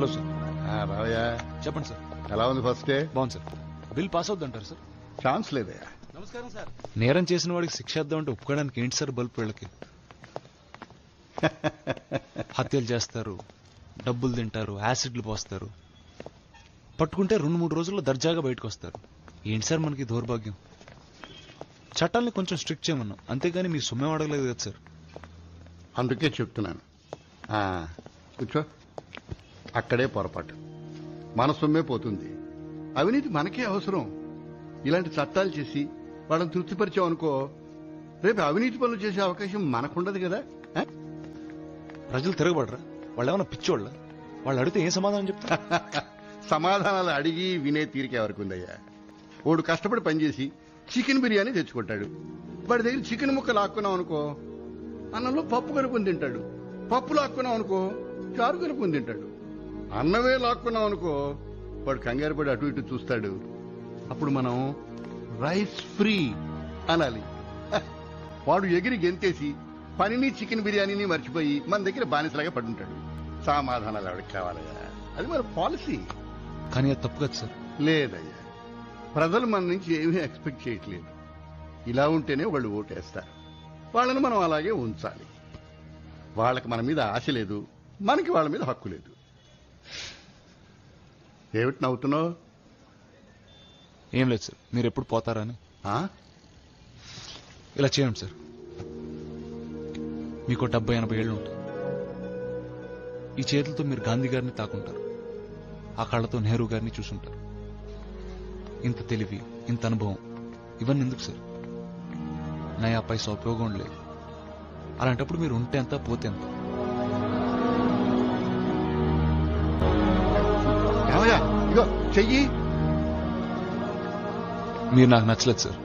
Hello sir. రావయ్యా, చెప్పండి sir. ఎలా ఉంది ఫస్ట్ డే? బాగుంది సార్. బిల్ పాస్ అవుద్దంటారు సార్? ఛాన్స్ లేదయ్యా. నమస్కారం సార్. నేరం చేసిన వాడికి శిక్ష ఇద్దామంటే ఒప్పుకోవడానికి ఏంటి సార్ బల్బ్ వీళ్ళకి? హత్యలు చేస్తారు, డబ్బులు తింటారు, యాసిడ్లు పోస్తారు, పట్టుకుంటే 2-3 రోజుల్లో దర్జాగా బయటకు వస్తారు. ఏంటి సార్ మనకి దౌర్భాగ్యం? చట్టాలని కొంచెం స్ట్రిక్ట్ చేయమన్నాం, అంతేగాని మీ సొమ్మేం అడగలేదు కదా సార్. అందుకే చెప్తున్నాను. కూర్చో. అక్కడే పొరపాటు. మన సొమ్మే పోతుంది. అవినీతి మనకే అవసరం. ఇలాంటి చట్టాలు చేసి వాళ్ళని తృప్తిపరిచామనుకో, రేపు అవినీతి పనులు చేసే అవకాశం మనకుండదు కదా. ప్రజలు తిరగబడరా? వాళ్ళు ఏమన్నా పిచ్చోళ్ళ? వాళ్ళు అడిగితే ఏం సమాధానం చెప్తారు? సమాధానాలు అడిగి వినే తీరిక ఎవరికి ఉందయ్యా? వాడు కష్టపడి పనిచేసి చికెన్ బిర్యానీ తెచ్చుకుంటాడు. వాడి దగ్గర చికెన్ ముక్క లాక్కున్నాం అనుకో, అన్నంలో పప్పు కలుపుని తింటాడు. పప్పు లాక్కున్నాం అనుకో, చారు కలుపుని తింటాడు. అన్నమే లాక్కున్నాం అనుకో, వాడు కంగారు పడి అటు ఇటు చూస్తాడు. అప్పుడు మనం రైస్ ఫ్రీ అనాలి. వాడు ఎగిరి గెంతేసి పనిని చికెన్ బిర్యానీని మర్చిపోయి మన దగ్గర బానిసలాగా పడుంటాడు. సమాధానాలు ఎవరికి కావాలయ్యా? అది మన పాలసీ. కానీ అది తప్పు కదా సార్. లేదయ్యా, ప్రజలు మన నుంచి ఏమీ ఎక్స్పెక్ట్ చేయట్లేదు. ఇలా ఉంటేనే వాళ్ళు ఓటేస్తారు. వాళ్ళని మనం అలాగే ఉంచాలి. వాళ్ళకి మన మీద ఆశ లేదు, మనకి వాళ్ళ మీద హక్కు లేదు. ఏమిటి నవ్వుతున్నావు? ఏం లేదు సార్, మీరు ఎప్పుడు పోతారని. ఇలా చేయండి సార్. మీకు 70-80 ఏళ్ళు ఉంటాయి. ఈ చేతులతో మీరు గాంధీ గారిని తాకుంటారు, ఆ కళ్ళతో నెహ్రూ గారిని చూసుంటారు. ఇంత తెలివి, ఇంత అనుభవం, ఇవన్నీ ఎందుకు సార్? నయా పైసా ఉపయోగం లేదు. అలాంటప్పుడు మీరు ఉంటే ఎంత, పోతే ఎంత? ఇగో చెయ్యి. మీరు నాకు నచ్చలేదు సార్.